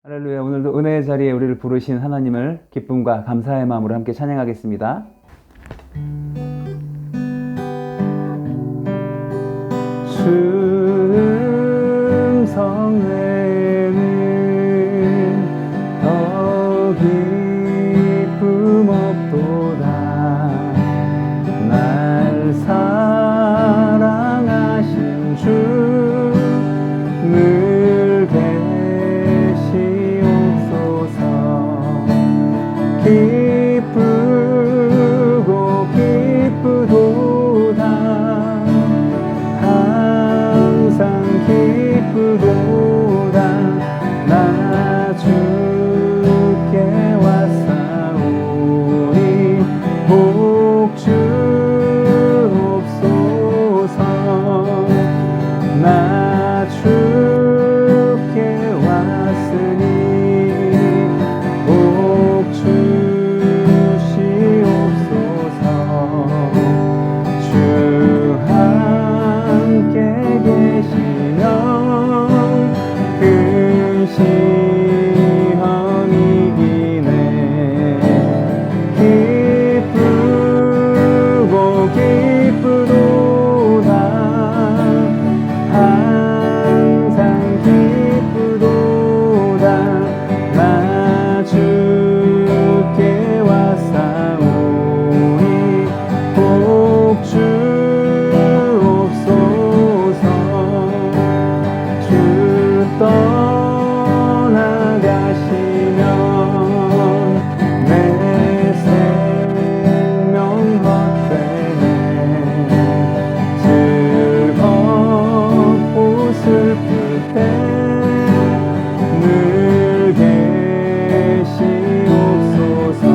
할렐루야. 오늘도 은혜의 자리에 우리를 부르신 하나님을 기쁨과 감사의 마음으로 함께 찬양하겠습니다. 주는 성례는 더 기쁨 없도다. 날 사랑하신 주 늘 계시옵소서. 기쁘고 기쁘도다. 항상 기쁘도다. 나 주께 왔사오니 복 주옵소서. 나 주께 왔으니 복 주시옵소서. 주 함께 계시면 근심이 이기네. 기쁘고 기쁘도다. 항상 기쁘도다. 나 주께 왔사오니 복 주옵소서. 주 떠나가시면 내 생명 헛되네. 즐겁고 슬플 때 늘 계시옵소서.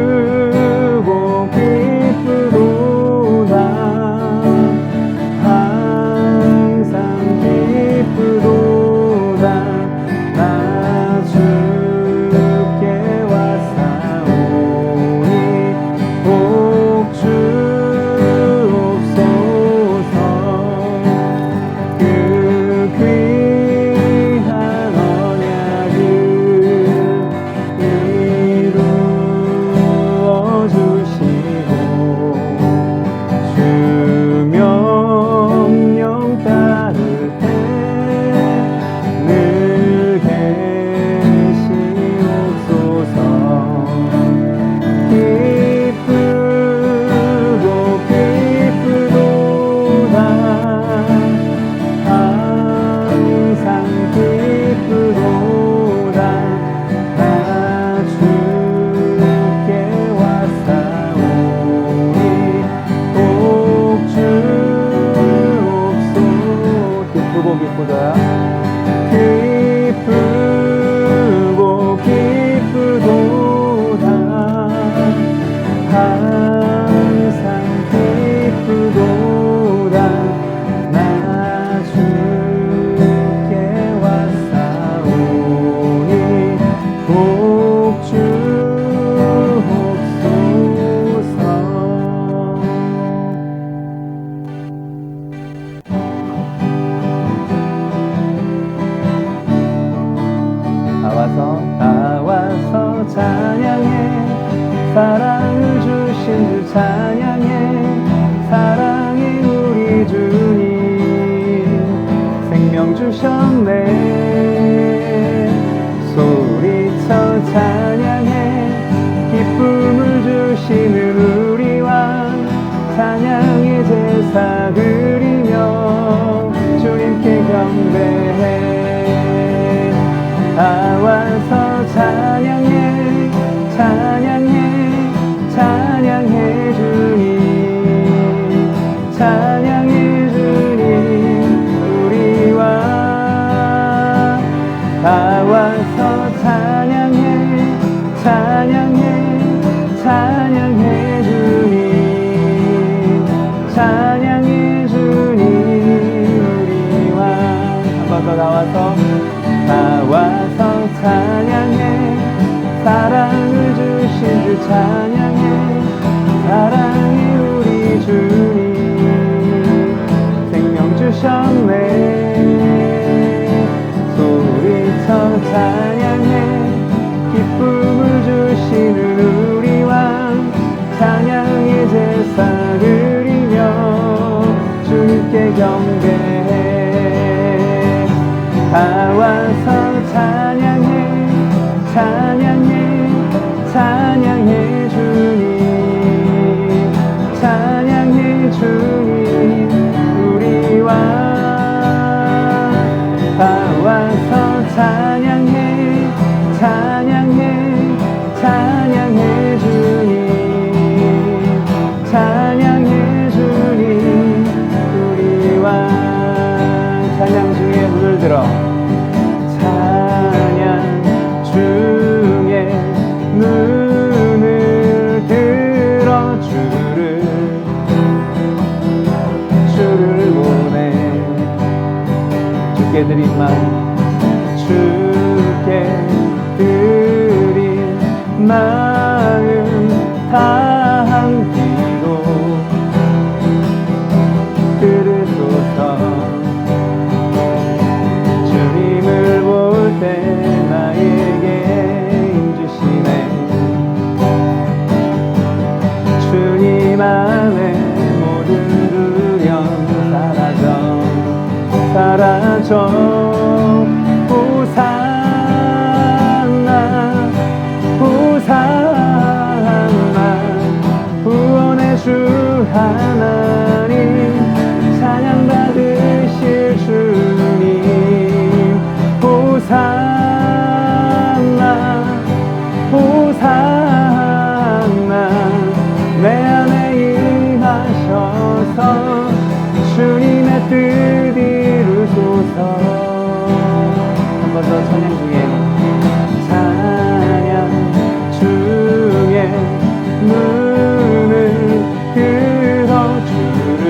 기쁘고 기쁘도다. 항상 기쁘도다. 나 주께 왔사오니 복 주옵소서. 그 귀한 언약을 이루어 주시고 주 명령 따를 때 늘 계시옵소서. 기쁘고 기쁘도다. 항상 기쁘도다. 나 주께 왔사오니 복 주옵소서. 기쁘고 기쁘다. 기쁘고 기쁘도다. 항상 기쁘도다. 나 주께 왔사오니 복 주옵소서. 다 와서 찬양해. 사랑을 주신 주 찬양해. 사랑해 우리 주님. 생명 주셨네. 소리쳐 찬양해. 기쁨을 주시는 우리 왕. 찬양의 제사 드리며 주님께 경배해. 다 와서 찬양해. 찬양해. 찬양해 주님. 찬양해 주님. 우리 왕. 다 와서 찬양해. 찬양해. 찬양해 주님. 찬양해 주님. 우리 왕. 한 번 더 나와서 찬양해. 사랑을 주신 주 찬양해. 사랑해 우리 주님. 생명 주셨네. 찬양해 주님 찬양해 주님 우리와 다 와서 찬양해 찬양해 찬양해 주님 찬양해 주님 우리와 찬양 중에 눈을 들어 찬양 중에 눈을 들어 주를 보내 주께 드린 마음 주께 드린 마음 다 함기로 들으소서 주님을 볼 때 나에게 주시네 주님 안에 모든 두려움 사라져 호산나 호산나 구원의 주 하나님 찬양 받으실 주님 호산나 호산나 내 안에 임하셔서 주님의 뜻 이루소서 한 번 더 찬양 중에 눈을 들어 주를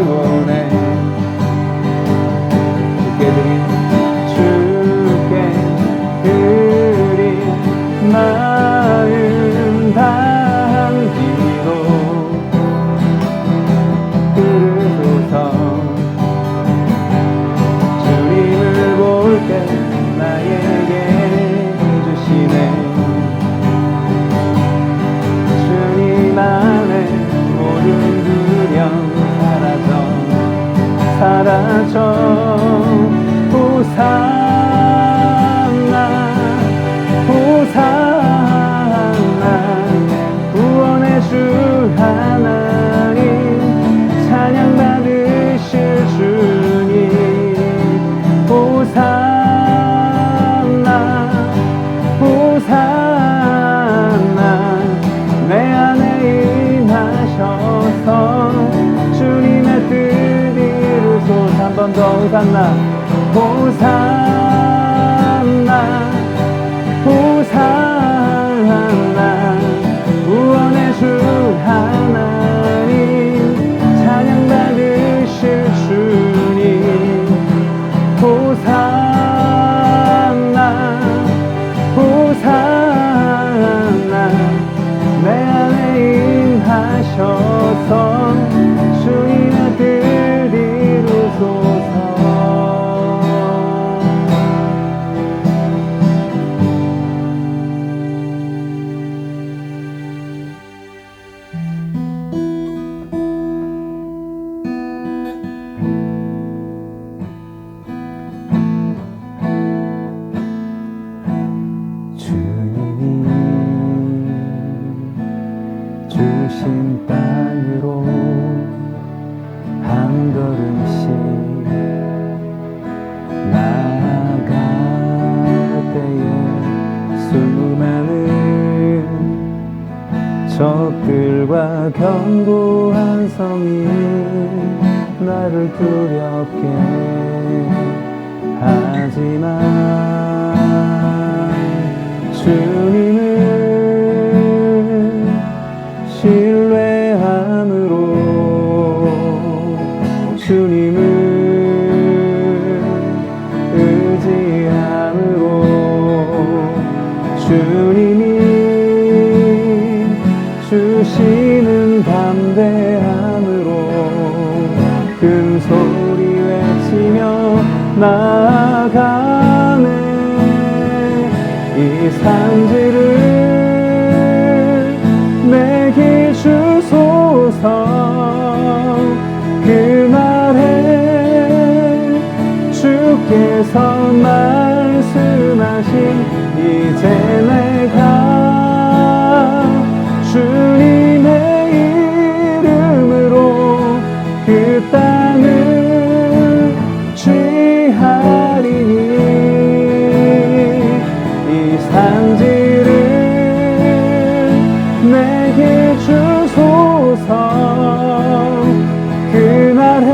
보내 주께 드린 마음 담기로 들으소서 주님을 볼 때 나에게 주시네 주님 안에 모든 두려움 사라져 호산나 호산나 구원의 주 하나님 찬양 받으실 주님 호산나 호산나 내 안에 임하셔서 주님의 뜻 이루소서 한 번 더 호산나 호산나 호산나 구원의 주 하나님 찬양 받으실 주님 호산나 호산나 내 안에 임하셔서 주님의 뜻 이루소서 주신 땅으로 한 걸음씩 나아갈 때에 수많은 적들과 견고한 성이 나를 두렵게 하지만 주님을 신뢰함으로 주님을 의지함으로 주님이 주시는 담대함으로 큰 소리 외치며 나아가네 이 산지를 내게 주소서 그 말에 주께서 말씀하신 이 이제 내가 주님의 이름으로 그 땅을 취하리니 이 산지를 내게 주소서. 그날에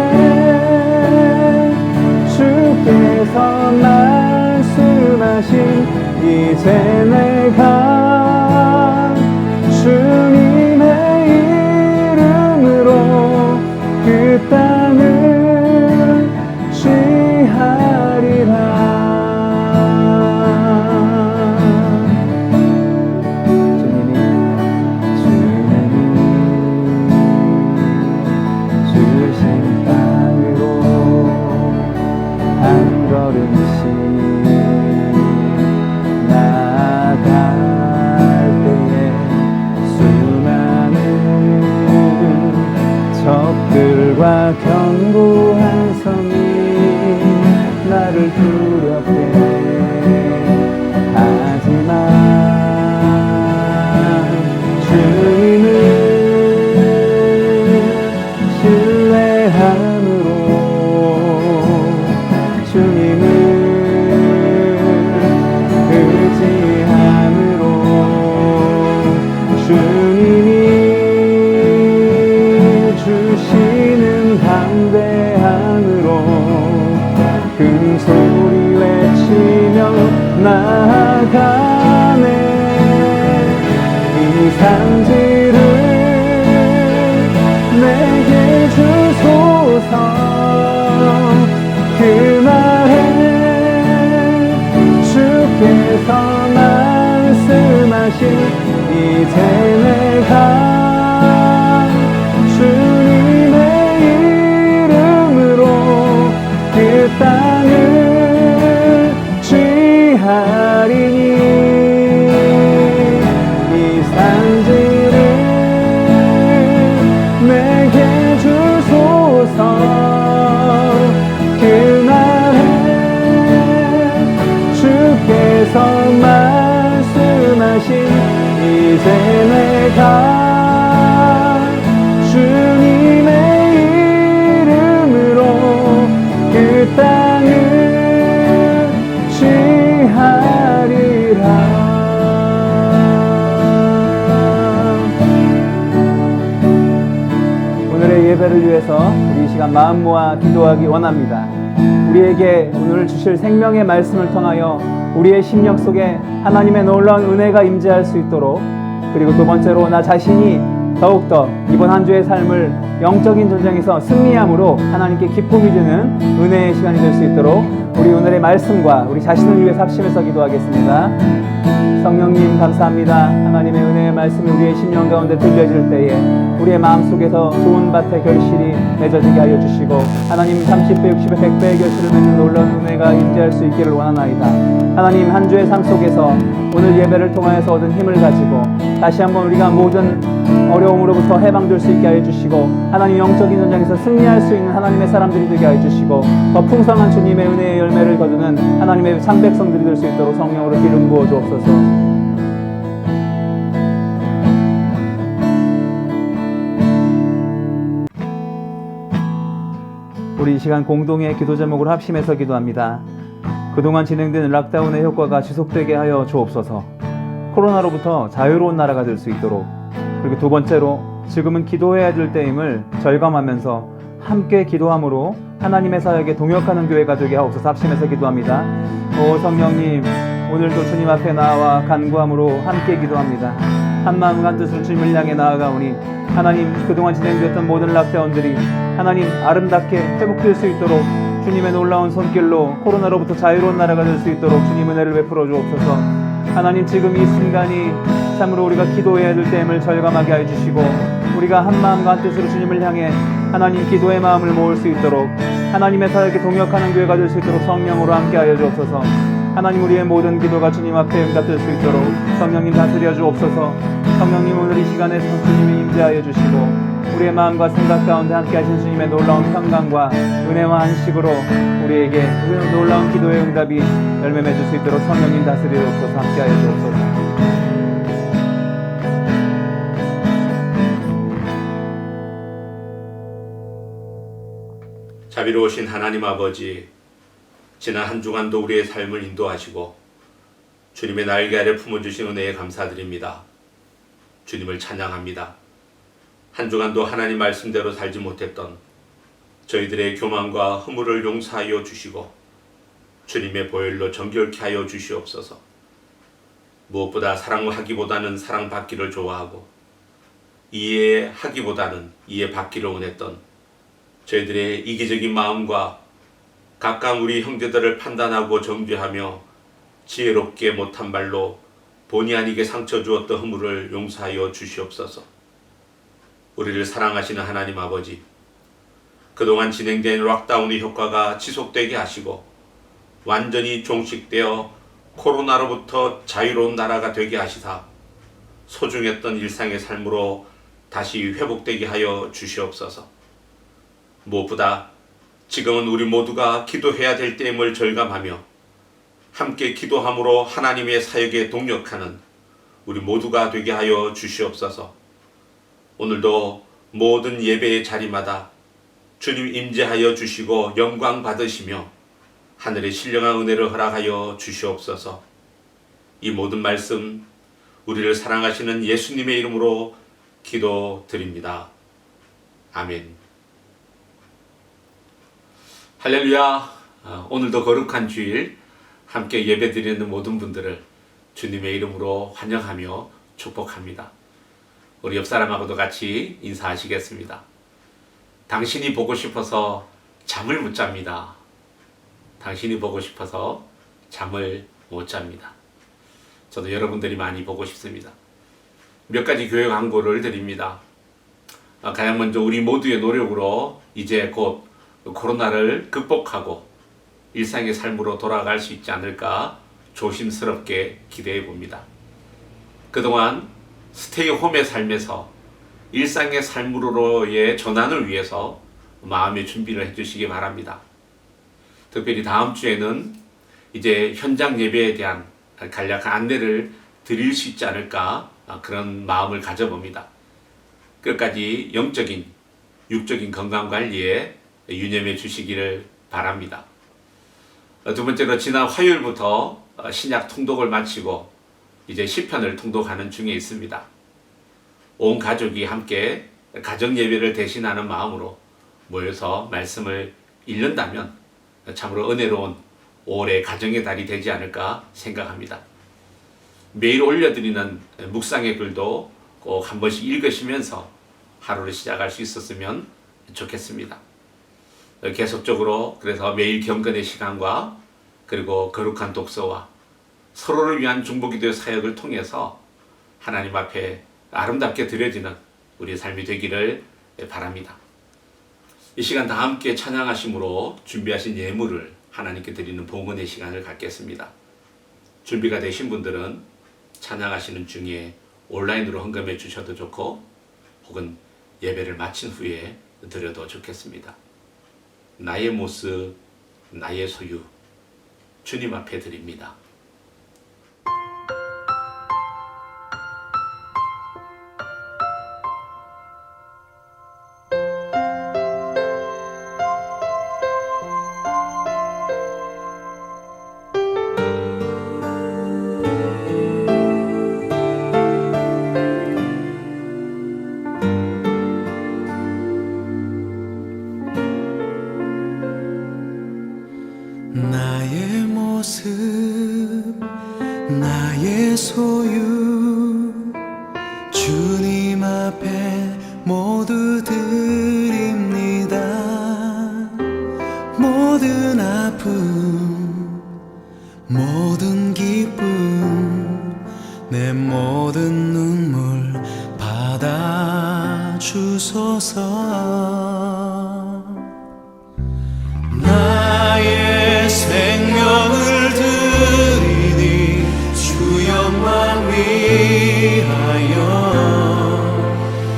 주께서 말씀하신 이제 내가 주님의 이름으로 그 땅을 취하리라. 주님이 주신 땅으로 한 걸음씩 나아갈 때에 수많은 적들과 견고한 성이 나를 두렵게 하지만 주님을 신뢰함으로 주님을 의지함으로 주님이 주시는 담대함으로 큰 소리 외치며 나아가네. 이 산지를 내게 주소서. 그날에 주께서 말씀하신 이제 내가 주님의 이름으로 그 땅을 취하리니 이 산지를 내게 주소서. 그날에 주께서 말씀하신 이제 내가 주님의 이름으로 그 땅을 취하리라. 오늘의 예배를 위해서 우리 이 시간 마음 모아 기도하기 원합니다. 우리에게 오늘 주실 생명의 말씀을 통하여 우리의 심령 속에 하나님의 놀라운 은혜가 임재할 수 있도록, 그리고 두 번째로 나 자신이 더욱더 이번 한 주의 삶을 영적인 전쟁에서 승리함으로 하나님께 기쁨이 드는 은혜의 시간이 될 수 있도록 우리 오늘의 말씀과 우리 자신을 위해서 합심해서 기도하겠습니다. 성령님 감사합니다. 하나님의 은혜의 말씀이 우리의 심령 가운데 들려질 때에 우리의 마음속에서 좋은 밭의 결실이 맺어지게 하여 주시고 하나님 30배, 60배, 100배의 결실을 맺는 놀라운 은혜가 임재할 수 있기를 원하나이다. 하나님 한 주의 삶 속에서 오늘 예배를 통하여서 얻은 힘을 가지고 다시 한번 우리가 모든 어려움으로부터 해방될 수 있게 하여 주시고 하나님 영적인 전장에서 승리할 수 있는 하나님의 사람들이 되게 하여 주시고 더 풍성한 주님의 은혜의 열매를 거두는 하나님의 상백성들이 될 수 있도록 성령으로 기름 부어 주옵소서. 우리 이 시간 공동의 기도 제목으로 합심해서 기도합니다. 그동안 진행된 락다운의 효과가 지속되게 하여 주옵소서. 코로나로부터 자유로운 나라가 될 수 있도록, 그리고 두 번째로 지금은 기도해야 될 때임을 절감하면서 함께 기도함으로 하나님의 사역에 동역하는 교회가 되게 하옵소서. 합심해서 기도합니다. 오 성령님, 오늘도 주님 앞에 나와 간구함으로 함께 기도합니다. 한마음 한뜻으로 주님을 향해 나아가오니 하나님, 그동안 진행되었던 모든 락다운들이 하나님 아름답게 회복될 수 있도록 주님의 놀라운 손길로 코로나로부터 자유로운 나라가 될 수 있도록 주님 은혜를 베풀어 주옵소서. 하나님, 지금 이 순간이 참으로 우리가 기도해야 될 때임을 절감하게 하여 주시고 우리가 한마음과 한뜻으로 주님을 향해 하나님 기도의 마음을 모을 수 있도록 하나님의 사역에 동역하는 교회가 될 수 있도록 성령으로 함께 하여 주옵소서. 하나님, 우리의 모든 기도가 주님 앞에 응답될 수 있도록 성령님 다스려 주옵소서. 성령님, 오늘 이 시간에 주님이 임재하여 주시고 우리의 마음과 생각 가운데 함께 하신 주님의 놀라운 평강과 은혜와 안식으로 우리에게 그 놀라운 기도의 응답이 열매 맺을 수 있도록 성령님 다스리옵소서. 함께 하여 주옵소서. 자비로우신 하나님 아버지, 지난 한 주간도 우리의 삶을 인도하시고 주님의 날개 아래 품어주신 은혜에 감사드립니다. 주님을 찬양합니다. 한 주간도 하나님 말씀대로 살지 못했던 저희들의 교만과 허물을 용서하여 주시고 주님의 보혈로 정결케 하여 주시옵소서. 무엇보다 사랑하기보다는 사랑받기를 좋아하고 이해하기보다는 이해받기를 원했던 저희들의 이기적인 마음과 각각 우리 형제들을 판단하고 정죄하며 지혜롭게 못한 말로 본의 아니게 상처 주었던 허물을 용서하여 주시옵소서. 우리를 사랑하시는 하나님 아버지, 그동안 진행된 락다운의 효과가 지속되게 하시고 완전히 종식되어 코로나로부터 자유로운 나라가 되게 하시사 소중했던 일상의 삶으로 다시 회복되게 하여 주시옵소서. 무엇보다 지금은 우리 모두가 기도해야 될 때임을 절감하며 함께 기도함으로 하나님의 사역에 동력하는 우리 모두가 되게 하여 주시옵소서. 오늘도 모든 예배의 자리마다 주님 임재하여 주시고 영광 받으시며 하늘의 신령한 은혜를 허락하여 주시옵소서. 이 모든 말씀 우리를 사랑하시는 예수님의 이름으로 기도드립니다. 아멘. 할렐루야. 오늘도 거룩한 주일 함께 예배드리는 모든 분들을 주님의 이름으로 환영하며 축복합니다. 우리 옆 사람하고도 같이 인사하시겠습니다. 당신이 보고 싶어서 잠을 못 잡니다. 당신이 보고 싶어서 잠을 못 잡니다. 저도 여러분들이 많이 보고 싶습니다. 몇 가지 교육 광고를 드립니다. 가장 먼저 우리 모두의 노력으로 이제 곧 코로나를 극복하고 일상의 삶으로 돌아갈 수 있지 않을까 조심스럽게 기대해 봅니다. 그동안 스테이홈의 삶에서 일상의 삶으로의 전환을 위해서 마음의 준비를 해주시기 바랍니다. 특별히 다음 주에는 이제 현장 예배에 대한 간략한 안내를 드릴 수 있지 않을까 그런 마음을 가져봅니다. 끝까지 영적인, 육적인 건강관리에 유념해 주시기를 바랍니다. 두 번째로 지난 화요일부터 신약 통독을 마치고 이제 시편을 통독하는 중에 있습니다. 온 가족이 함께 가정 예배를 대신하는 마음으로 모여서 말씀을 읽는다면 참으로 은혜로운 올해 가정의 달이 되지 않을까 생각합니다. 매일 올려드리는 묵상의 글도 꼭 한 번씩 읽으시면서 하루를 시작할 수 있었으면 좋겠습니다. 계속적으로 그래서 매일 경건의 시간과 그리고 거룩한 독서와 서로를 위한 중보기도의 사역을 통해서 하나님 앞에 아름답게 드려지는 우리의 삶이 되기를 바랍니다. 이 시간 다 함께 찬양하심으로 준비하신 예물을 하나님께 드리는 봉헌의 시간을 갖겠습니다. 준비가 되신 분들은 찬양하시는 중에 온라인으로 헌금해 주셔도 좋고 혹은 예배를 마친 후에 드려도 좋겠습니다. 나의 모습, 나의 소유, 주님 앞에 드립니다. 나의 모습, 나의 소유, 주님 앞에 모두 드립니다. 모든 아픔, 모든 기쁨, 내 모든 눈물 받아주소서. 나의 생명을 드리니 주 영광 위하여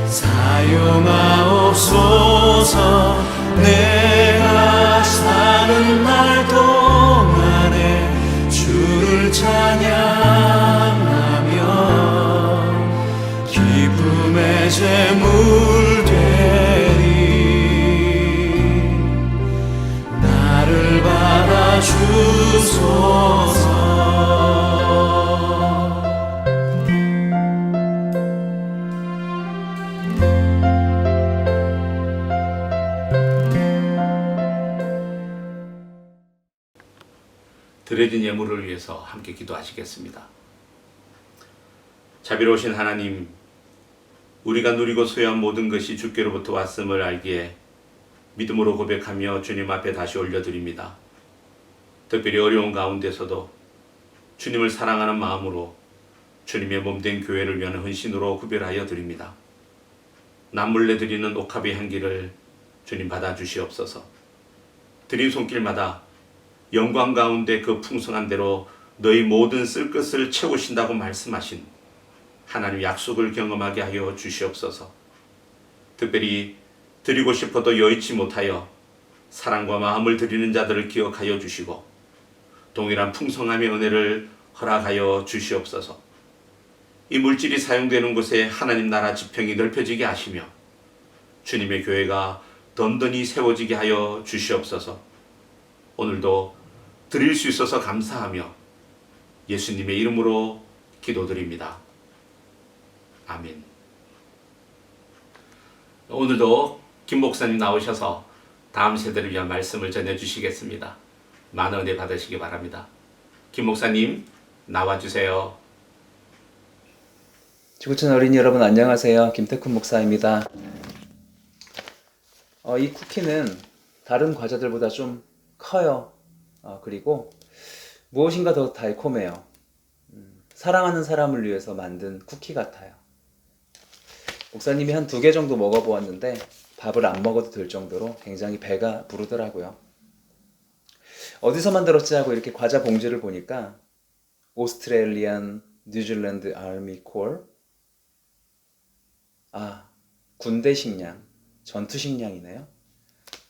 사용하옵소서. 주옵소서. 내가 사는 날 동안에 주를 찬양하며 기쁨의 제물 되리. 나를 받아주소서. 드려진 예물을 위해서 함께 기도하시겠습니다. 자비로우신 하나님, 우리가 누리고 소유한 모든 것이 주께로부터 왔음을 알기에 믿음으로 고백하며 주님 앞에 다시 올려드립니다. 특별히 어려운 가운데서도 주님을 사랑하는 마음으로 주님의 몸된 교회를 위한 헌신으로 구별하여 드립니다. 남몰래 드리는 옥합의 향기를 주님 받아주시옵소서. 드린 손길마다 영광 가운데 그 풍성한 대로 너희 모든 쓸 것을 채우신다고 말씀하신 하나님 약속을 경험하게 하여 주시옵소서. 특별히 드리고 싶어도 여의치 못하여 사랑과 마음을 드리는 자들을 기억하여 주시고 동일한 풍성함의 은혜를 허락하여 주시옵소서. 이 물질이 사용되는 곳에 하나님 나라 지평이 넓혀지게 하시며 주님의 교회가 든든히 세워지게 하여 주시옵소서. 오늘도 드릴 수 있어서 감사하며 예수님의 이름으로 기도드립니다. 아멘. 오늘도 김 목사님 나오셔서 다음 세대를 위한 말씀을 전해주시겠습니다. 많은 은혜 받으시기 바랍니다. 김 목사님 나와주세요. 지구촌 어린이 여러분 안녕하세요. 김태훈 목사입니다. 이 쿠키는 다른 과자들보다 좀 커요. 그리고 무엇인가 더 달콤해요. 사랑하는 사람을 위해서 만든 쿠키 같아요. 목사님이 한 2개 정도 먹어보았는데 밥을 안 먹어도 될 정도로 굉장히 배가 부르더라고요. 어디서 만들었지 하고 이렇게 과자 봉지를 보니까 오스트레일리안 뉴질랜드 아미 콜, 군대 식량, 전투 식량이네요.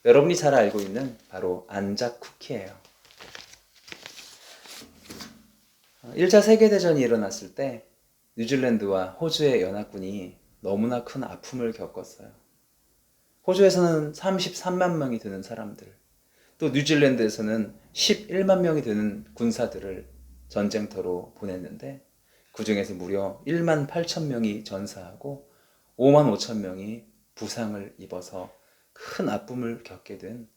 여러분이 잘 알고 있는 바로 안작 쿠키예요. 1차 세계대전이 일어났을 때 뉴질랜드와 호주의 연합군이 너무나 큰 아픔을 겪었어요. 호주에서는 33만 명이 되는 사람들, 또 뉴질랜드에서는 11만 명이 되는 군사들을 전쟁터로 보냈는데 그 중에서 무려 1만 8천 명이 전사하고 5만 5천 명이 부상을 입어서 큰 아픔을 겪게 된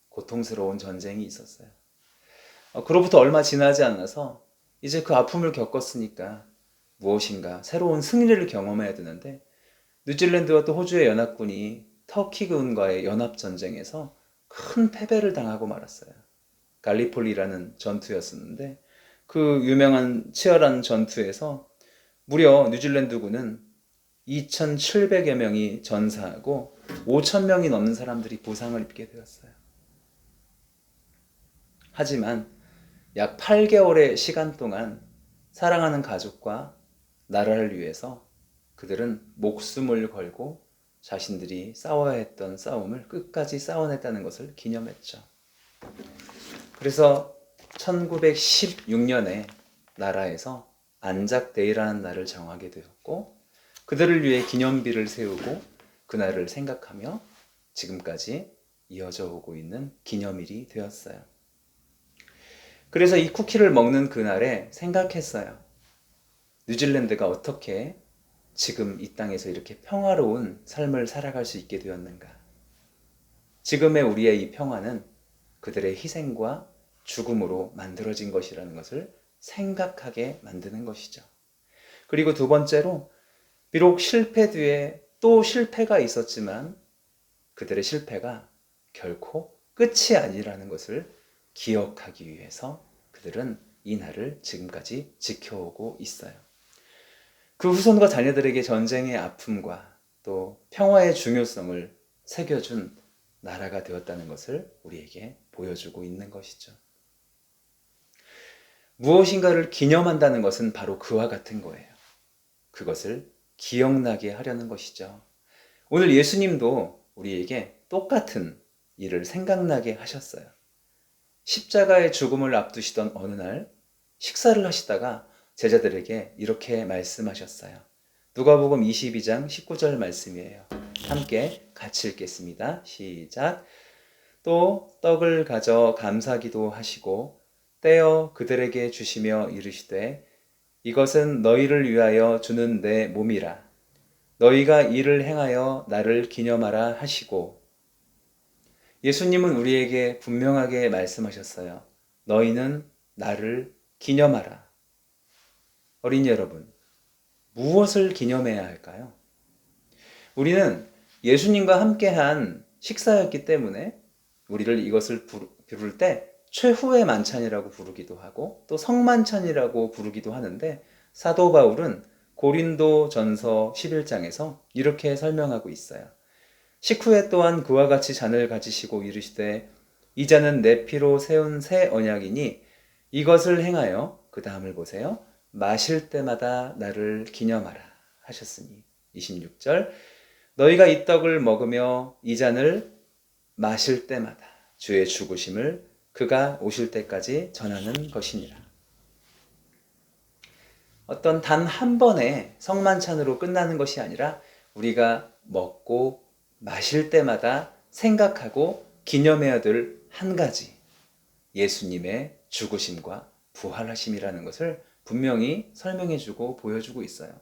고통스러운 전쟁이 있었어요. 그로부터 얼마 지나지 않아서 이제 그 아픔을 겪었으니까 무엇인가 새로운 승리를 경험해야 되는데 뉴질랜드와 또 호주의 연합군이 터키군과의 연합전쟁에서 큰 패배를 당하고 말았어요. 갈리폴리라는 전투였었는데 그 유명한 치열한 전투에서 무려 뉴질랜드군은 2,700여 명이 전사하고 5,000명이 넘는 사람들이 부상을 입게 되었어요. 하지만 약 8개월의 시간 동안 사랑하는 가족과 나라를 위해서 그들은 목숨을 걸고 자신들이 싸워야 했던 싸움을 끝까지 싸워냈다는 것을 기념했죠. 그래서 1916년에 나라에서 안작데이라는 날을 정하게 되었고 그들을 위해 기념비를 세우고 그날을 생각하며 지금까지 이어져 오고 있는 기념일이 되었어요. 그래서 이 쿠키를 먹는 그날에 생각했어요. 뉴질랜드가 어떻게 지금 이 땅에서 이렇게 평화로운 삶을 살아갈 수 있게 되었는가? 지금의 우리의 이 평화는 그들의 희생과 죽음으로 만들어진 것이라는 것을 생각하게 만드는 것이죠. 그리고 두 번째로 비록 실패 뒤에 또 실패가 있었지만 그들의 실패가 결코 끝이 아니라는 것을 기억하기 위해서 그들은 이 날을 지금까지 지켜오고 있어요. 그 후손과 자녀들에게 전쟁의 아픔과 또 평화의 중요성을 새겨준 나라가 되었다는 것을 우리에게 보여주고 있는 것이죠. 무엇인가를 기념한다는 것은 바로 그와 같은 거예요. 그것을 기억나게 하려는 것이죠. 오늘 예수님도 우리에게 똑같은 일을 생각나게 하셨어요. 십자가의 죽음을 앞두시던 어느 날 식사를 하시다가 제자들에게 이렇게 말씀하셨어요. 누가복음 22장 19절 말씀이에요. 함께 같이 읽겠습니다. 시작. 또 떡을 가져 감사기도 하시고 떼어 그들에게 주시며 이르시되 이것은 너희를 위하여 주는 내 몸이라. 너희가 이를 행하여 나를 기념하라 하시고. 예수님은 우리에게 분명하게 말씀하셨어요. 너희는 나를 기념하라. 어린이 여러분, 무엇을 기념해야 할까요? 우리는 예수님과 함께한 식사였기 때문에 우리를 이것을 부를 때 최후의 만찬이라고 부르기도 하고 또 성만찬이라고 부르기도 하는데, 사도 바울은 고린도 전서 11장에서 이렇게 설명하고 있어요. 식후에 또한 그와 같이 잔을 가지시고 이르시되 이 잔은 내 피로 세운 새 언약이니 이것을 행하여, 그 다음을 보세요, 마실 때마다 나를 기념하라 하셨으니. 26절. 너희가 이 떡을 먹으며 이 잔을 마실 때마다 주의 죽으심을 그가 오실 때까지 전하는 것이니라. 어떤 단 한 번의 성만찬으로 끝나는 것이 아니라 우리가 먹고 마실 때마다 생각하고 기념해야 될 한 가지, 예수님의 죽으심과 부활하심이라는 것을 분명히 설명해주고 보여주고 있어요.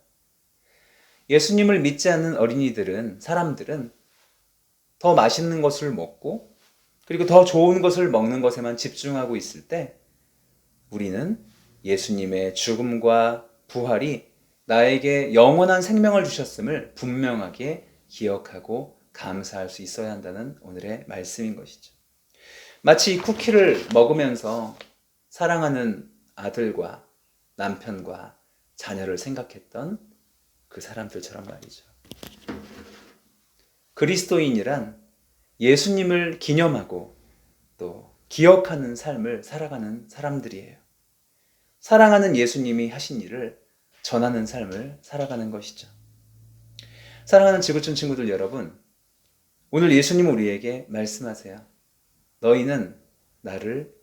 예수님을 믿지 않는 사람들은 더 맛있는 것을 먹고 그리고 더 좋은 것을 먹는 것에만 집중하고 있을 때, 우리는 예수님의 죽음과 부활이 나에게 영원한 생명을 주셨음을 분명하게 기억하고 감사할 수 있어야 한다는 오늘의 말씀인 것이죠. 마치 이 쿠키를 먹으면서 사랑하는 아들과 남편과 자녀를 생각했던 그 사람들처럼 말이죠. 그리스도인이란 예수님을 기념하고 또 기억하는 삶을 살아가는 사람들이에요. 사랑하는 예수님이 하신 일을 전하는 삶을 살아가는 것이죠. 사랑하는 지구촌 친구들 여러분, 오늘 예수님은 우리에게 말씀하세요. 너희는 나를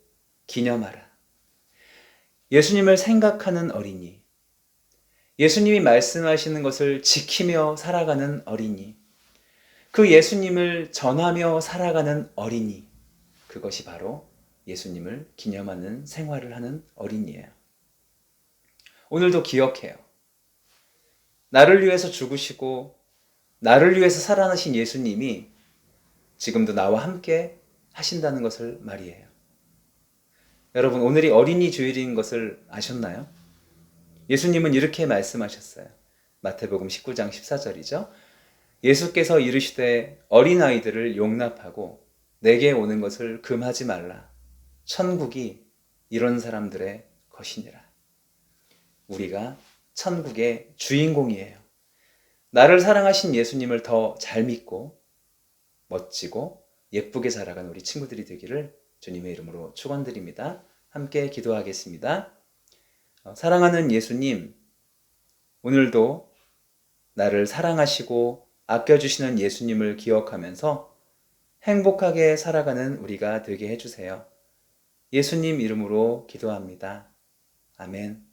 기념하라. 예수님을 생각하는 어린이, 예수님이 말씀하시는 것을 지키며 살아가는 어린이, 그 예수님을 전하며 살아가는 어린이, 그것이 바로 예수님을 기념하는 생활을 하는 어린이에요. 오늘도 기억해요. 나를 위해서 죽으시고 나를 위해서 살아나신 예수님이 지금도 나와 함께 하신다는 것을 말이에요. 여러분, 오늘이 어린이 주일인 것을 아셨나요? 예수님은 이렇게 말씀하셨어요. 마태복음 19장 14절이죠. 예수께서 이르시되 어린아이들을 용납하고 내게 오는 것을 금하지 말라. 천국이 이런 사람들의 것이니라. 우리가 천국의 주인공이에요. 나를 사랑하신 예수님을 더 잘 믿고 멋지고 예쁘게 살아간 우리 친구들이 되기를 주님의 이름으로 축원드립니다. 함께 기도하겠습니다. 사랑하는 예수님, 오늘도 나를 사랑하시고 아껴주시는 예수님을 기억하면서 행복하게 살아가는 우리가 되게 해주세요. 예수님 이름으로 기도합니다. 아멘.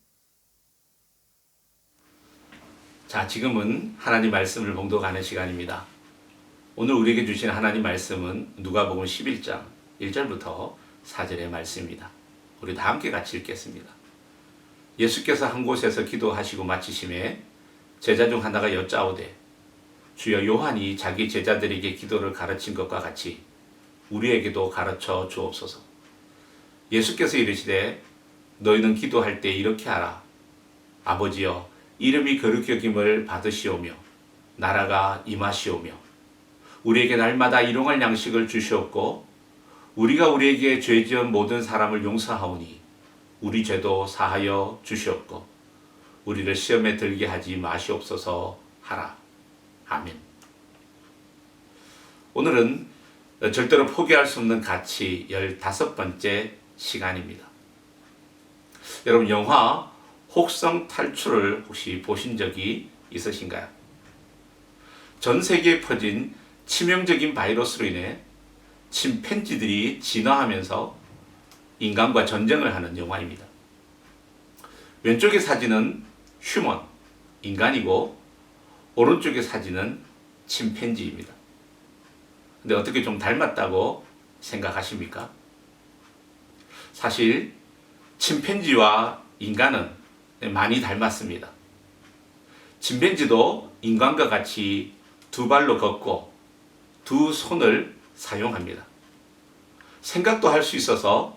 자, 지금은 하나님 말씀을 봉독하는 시간입니다. 오늘 우리에게 주신 하나님 말씀은 누가복음 11장 1절부터 4절의 말씀입니다. 우리 다 함께 같이 읽겠습니다. 예수께서 한 곳에서 기도하시고 마치심에 제자 중 하나가 여짜오되 주여, 요한이 자기 제자들에게 기도를 가르친 것과 같이 우리에게도 가르쳐 주옵소서. 예수께서 이르시되 너희는 기도할 때 이렇게 하라. 아버지여, 이름이 거룩히 여김을 받으시오며 나라가 임하시오며 우리에게 날마다 일용할 양식을 주시옵고 우리가 우리에게 죄 지은 모든 사람을 용서하오니 우리 죄도 사하여 주시옵고 우리를 시험에 들게 하지 마시옵소서 하라. 아멘. 오늘은 절대로 포기할 수 없는 가치 15번째 시간입니다. 여러분, 영화 혹성 탈출을 혹시 보신 적이 있으신가요? 전 세계에 퍼진 치명적인 바이러스로 인해 침팬지들이 진화하면서 인간과 전쟁을 하는 영화입니다. 왼쪽의 사진은 휴먼, 인간이고 오른쪽의 사진은 침팬지입니다. 근데 어떻게 좀 닮았다고 생각하십니까? 사실 침팬지와 인간은 많이 닮았습니다. 침팬지도 인간과 같이 두 발로 걷고 두 손을 사용합니다. 생각도 할 수 있어서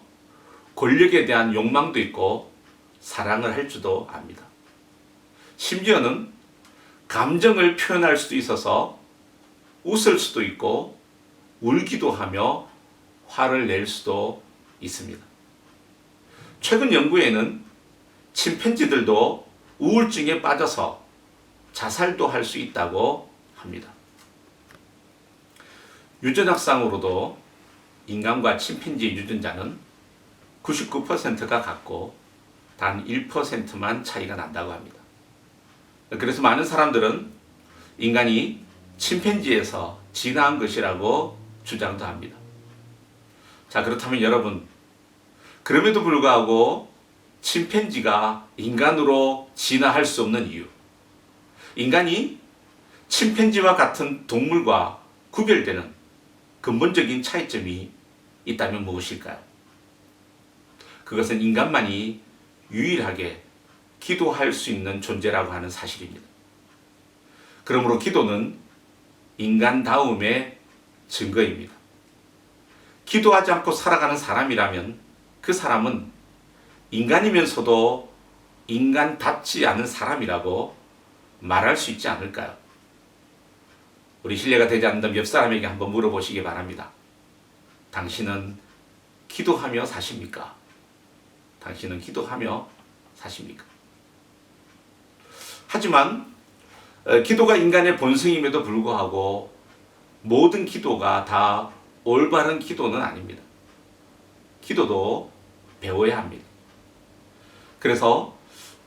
권력에 대한 욕망도 있고 사랑을 할 줄도 압니다. 심지어는 감정을 표현할 수도 있어서 웃을 수도 있고 울기도 하며 화를 낼 수도 있습니다. 최근 연구에는 침팬지들도 우울증에 빠져서 자살도 할 수 있다고 합니다. 유전학상으로도 인간과 침팬지의 유전자는 99%가 같고 단 1%만 차이가 난다고 합니다. 그래서 많은 사람들은 인간이 침팬지에서 진화한 것이라고 주장도 합니다. 자, 그렇다면 여러분, 그럼에도 불구하고 침팬지가 인간으로 진화할 수 없는 이유, 인간이 침팬지와 같은 동물과 구별되는 근본적인 차이점이 있다면 무엇일까요? 그것은 인간만이 유일하게 기도할 수 있는 존재라고 하는 사실입니다. 그러므로 기도는 인간다움의 증거입니다. 기도하지 않고 살아가는 사람이라면 그 사람은 인간이면서도 인간답지 않은 사람이라고 말할 수 있지 않을까요? 우리 신뢰가 되지 않는다면 옆 사람에게 한번 물어보시기 바랍니다. 당신은 기도하며 사십니까? 당신은 기도하며 사십니까? 하지만 기도가 인간의 본성임에도 불구하고 모든 기도가 다 올바른 기도는 아닙니다. 기도도 배워야 합니다. 그래서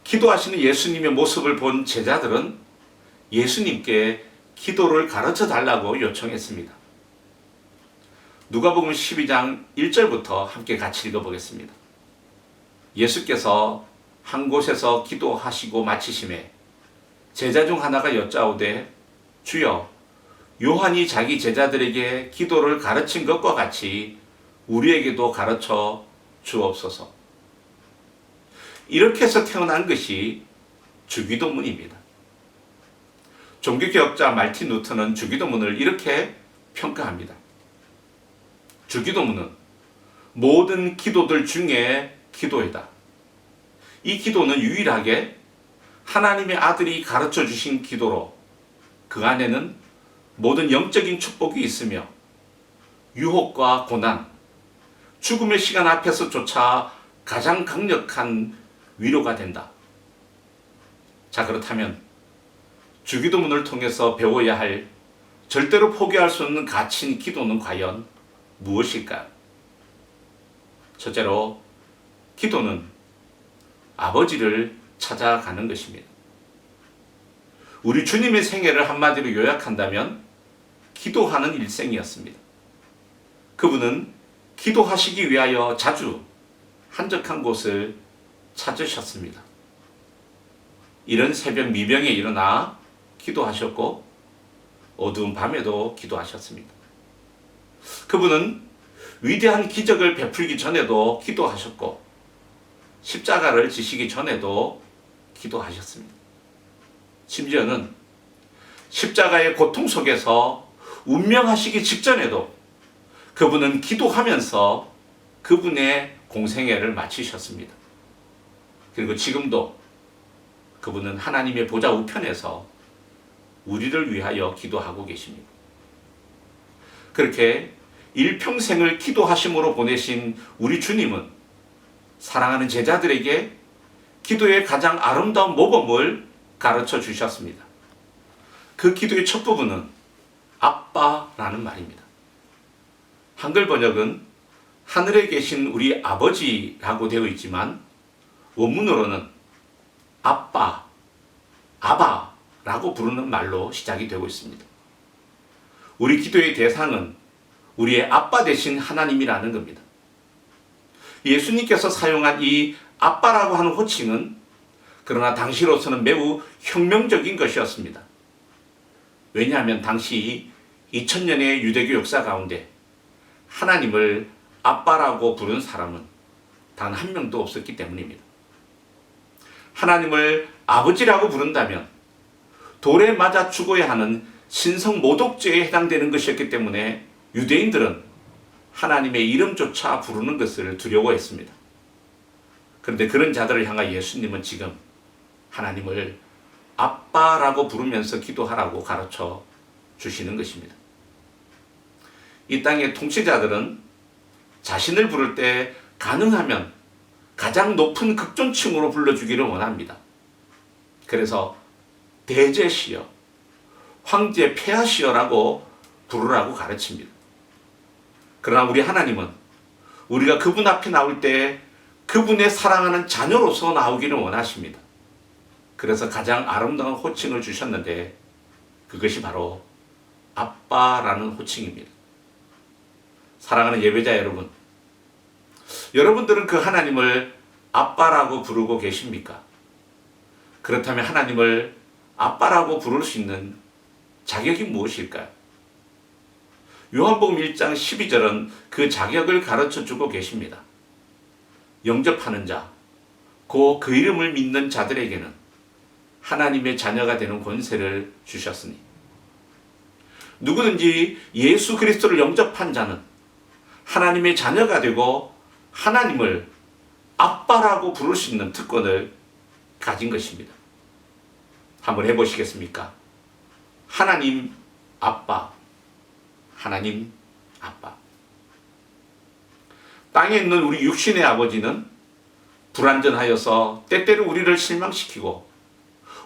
기도하시는 예수님의 모습을 본 제자들은 예수님께 기도를 가르쳐 달라고 요청했습니다. 누가복음 12장 1절부터 함께 같이 읽어보겠습니다. 예수께서 한 곳에서 기도하시고 마치심에 제자 중 하나가 여짜오되 주여, 요한이 자기 제자들에게 기도를 가르친 것과 같이 우리에게도 가르쳐 주옵소서. 이렇게 해서 태어난 것이 주기도문입니다. 종교개혁자 말틴 루터는 주기도문을 이렇게 평가합니다. 주기도문은 모든 기도들 중에 기도이다. 이 기도는 유일하게 하나님의 아들이 가르쳐 주신 기도로 그 안에는 모든 영적인 축복이 있으며 유혹과 고난, 죽음의 시간 앞에서조차 가장 강력한 위로가 된다. 자, 그렇다면 주기도문을 통해서 배워야 할 절대로 포기할 수 없는 가치인 기도는 과연 무엇일까요? 첫째로 기도는 아버지를 찾아가는 것입니다. 우리 주님의 생애를 한마디로 요약한다면 기도하는 일생이었습니다. 그분은 기도하시기 위하여 자주 한적한 곳을 찾으셨습니다. 이른 새벽 미명에 일어나 기도하셨고 어두운 밤에도 기도하셨습니다. 그분은 위대한 기적을 베풀기 전에도 기도하셨고 십자가를 지시기 전에도 기도하셨습니다. 심지어는 십자가의 고통 속에서 운명하시기 직전에도 그분은 기도하면서 그분의 공생애를 마치셨습니다. 그리고 지금도 그분은 하나님의 보좌 우편에서 우리를 위하여 기도하고 계십니다. 그렇게 일평생을 기도하심으로 보내신 우리 주님은 사랑하는 제자들에게 기도의 가장 아름다운 모범을 가르쳐 주셨습니다. 그 기도의 첫 부분은 아빠라는 말입니다. 한글 번역은 하늘에 계신 우리 아버지라고 되어 있지만 원문으로는 아빠, 아바라고 부르는 말로 시작이 되고 있습니다. 우리 기도의 대상은 우리의 아빠 되신 하나님이라는 겁니다. 예수님께서 사용한 이 아빠라고 하는 호칭은 그러나 당시로서는 매우 혁명적인 것이었습니다. 왜냐하면 당시 2000년의 유대교 역사 가운데 하나님을 아빠라고 부른 사람은 단 한 명도 없었기 때문입니다. 하나님을 아버지라고 부른다면 돌에 맞아 죽어야 하는 신성 모독죄에 해당되는 것이었기 때문에 유대인들은 하나님의 이름조차 부르는 것을 두려워했습니다. 그런데 그런 자들을 향한 예수님은 지금 하나님을 아빠라고 부르면서 기도하라고 가르쳐 주시는 것입니다. 이 땅의 통치자들은 자신을 부를 때 가능하면 가장 높은 극존칭으로 불러주기를 원합니다. 그래서 대제시여, 황제 폐하시여라고 부르라고 가르칩니다. 그러나 우리 하나님은 우리가 그분 앞에 나올 때 그분의 사랑하는 자녀로서 나오기를 원하십니다. 그래서 가장 아름다운 호칭을 주셨는데 그것이 바로 아빠라는 호칭입니다. 사랑하는 예배자 여러분, 여러분들은 그 하나님을 아빠라고 부르고 계십니까? 그렇다면 하나님을 아빠라고 부를 수 있는 자격이 무엇일까요? 요한복음 1장 12절은 그 자격을 가르쳐주고 계십니다. 영접하는 자, 곧 그 이름을 믿는 자들에게는 하나님의 자녀가 되는 권세를 주셨으니 누구든지 예수 그리스도를 영접한 자는 하나님의 자녀가 되고 하나님을 아빠라고 부를 수 있는 특권을 가진 것입니다. 한번 해보시겠습니까? 하나님 아빠, 하나님 아빠. 땅에 있는 우리 육신의 아버지는 불완전하여서 때때로 우리를 실망시키고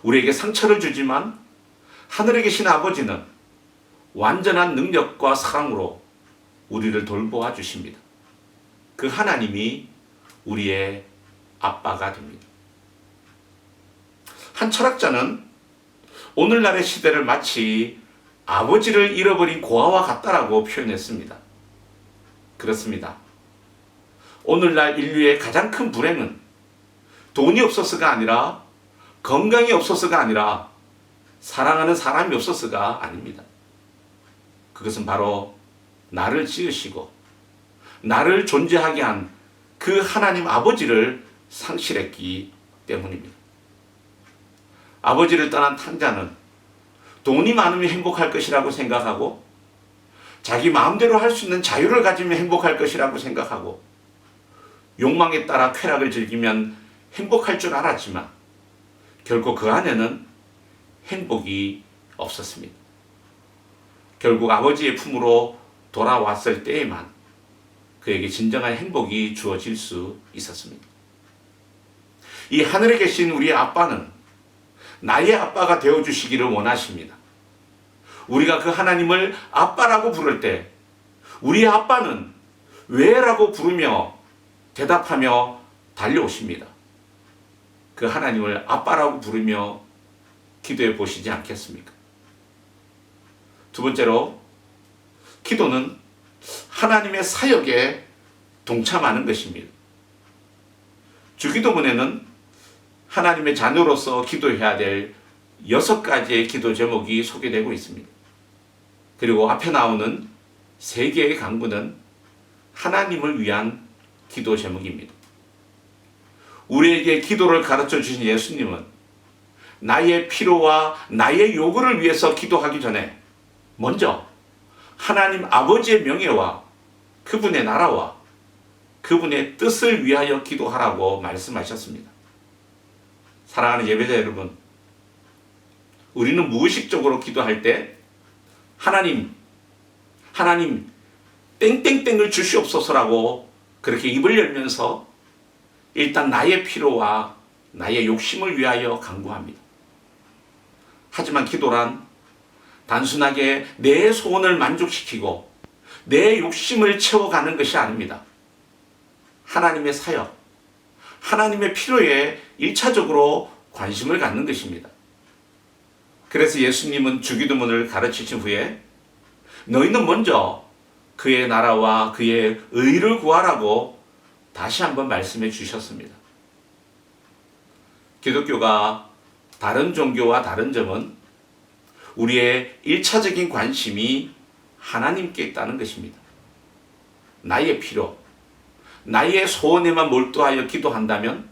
우리에게 상처를 주지만 하늘에 계신 아버지는 완전한 능력과 사랑으로 우리를 돌보아 주십니다. 그 하나님이 우리의 아빠가 됩니다. 한 철학자는 오늘날의 시대를 마치 아버지를 잃어버린 고아와 같다라고 표현했습니다. 그렇습니다. 오늘날 인류의 가장 큰 불행은 돈이 없어서가 아니라 건강이 없어서가 아니라 사랑하는 사람이 없어서가 아닙니다. 그것은 바로 나를 지으시고 나를 존재하게 한 그 하나님 아버지를 상실했기 때문입니다. 아버지를 떠난 탕자는 돈이 많으면 행복할 것이라고 생각하고 자기 마음대로 할 수 있는 자유를 가지면 행복할 것이라고 생각하고 욕망에 따라 쾌락을 즐기면 행복할 줄 알았지만 결국 그 안에는 행복이 없었습니다. 결국 아버지의 품으로 돌아왔을 때에만 그에게 진정한 행복이 주어질 수 있었습니다. 이 하늘에 계신 우리 아빠는 나의 아빠가 되어주시기를 원하십니다. 우리가 그 하나님을 아빠라고 부를 때 우리 아빠는 왜라고 부르며 대답하며 달려오십니다. 그 하나님을 아빠라고 부르며 기도해 보시지 않겠습니까? 두 번째로, 기도는 하나님의 사역에 동참하는 것입니다. 주기도문에는 하나님의 자녀로서 기도해야 될 6가지의 기도 제목이 소개되고 있습니다. 그리고 앞에 나오는 3개의 강구는 하나님을 위한 기도 제목입니다. 우리에게 기도를 가르쳐 주신 예수님은 나의 필요와 나의 요구를 위해서 기도하기 전에 먼저 하나님 아버지의 명예와 그분의 나라와 그분의 뜻을 위하여 기도하라고 말씀하셨습니다. 사랑하는 예배자 여러분, 우리는 무의식적으로 기도할 때 하나님 땡땡땡을 주시옵소서라고 그렇게 입을 열면서 일단 나의 필요와 나의 욕심을 위하여 간구합니다. 하지만 기도란 단순하게 내 소원을 만족시키고 내 욕심을 채워가는 것이 아닙니다. 하나님의 사역, 하나님의 필요에 1차적으로 관심을 갖는 것입니다. 그래서 예수님은 주기도문을 가르치신 후에 너희는 먼저 그의 나라와 그의 의를 구하라고 다시 한번 말씀해 주셨습니다. 기독교가 다른 종교와 다른 점은 우리의 1차적인 관심이 하나님께 있다는 것입니다. 나의 필요, 나의 소원에만 몰두하여 기도한다면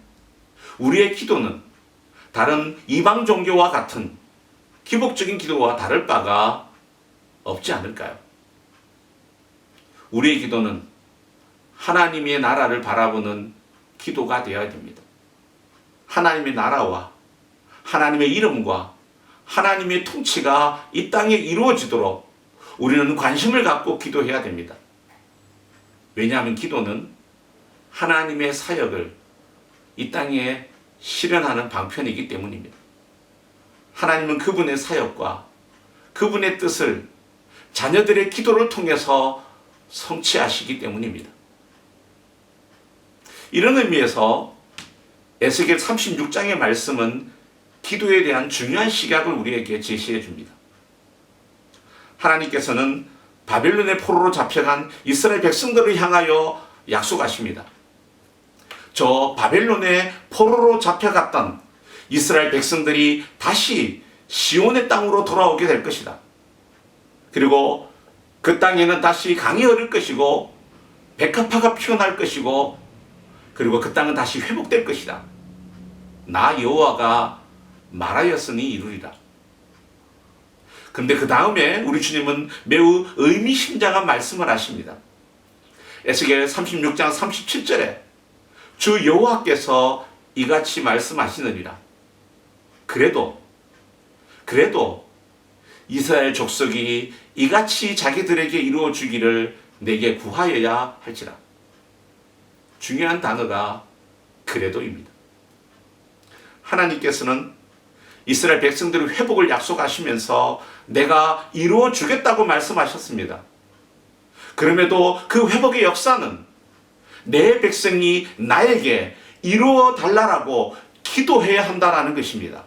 우리의 기도는 다른 이방 종교와 같은 기복적인 기도와 다를 바가 없지 않을까요? 우리의 기도는 하나님의 나라를 바라보는 기도가 되어야 됩니다. 하나님의 나라와 하나님의 이름과 하나님의 통치가 이 땅에 이루어지도록 우리는 관심을 갖고 기도해야 됩니다. 왜냐하면 기도는 하나님의 사역을 이 땅에 실현하는 방편이기 때문입니다. 하나님은 그분의 사역과 그분의 뜻을 자녀들의 기도를 통해서 성취하시기 때문입니다. 이런 의미에서 에스겔 36장의 말씀은 기도에 대한 중요한 시각을 우리에게 제시해 줍니다. 하나님께서는 바벨론의 포로로 잡혀간 이스라엘 백성들을 향하여 약속하십니다. 저 바벨론의 포로로 잡혀갔던 이스라엘 백성들이 다시 시온의 땅으로 돌아오게 될 것이다. 그리고 그 땅에는 다시 강이 흐를 것이고 백합화가 피어날 것이고 그리고 그 땅은 다시 회복될 것이다. 나 여호와가 말하였으니 이루리라. 그런데 그 다음에 우리 주님은 매우 의미심장한 말씀을 하십니다. 에스겔 36장 37절에 주 여호와께서 이같이 말씀하시느니라. 그래도 이스라엘 족속이 이같이 자기들에게 이루어 주기를 내게 구하여야 할지라. 중요한 단어가 그래도입니다. 하나님께서는 이스라엘 백성들의 회복을 약속하시면서 내가 이루어 주겠다고 말씀하셨습니다. 그럼에도 그 회복의 역사는 내 백성이 나에게 이루어 달라라고 기도해야 한다라는 것입니다.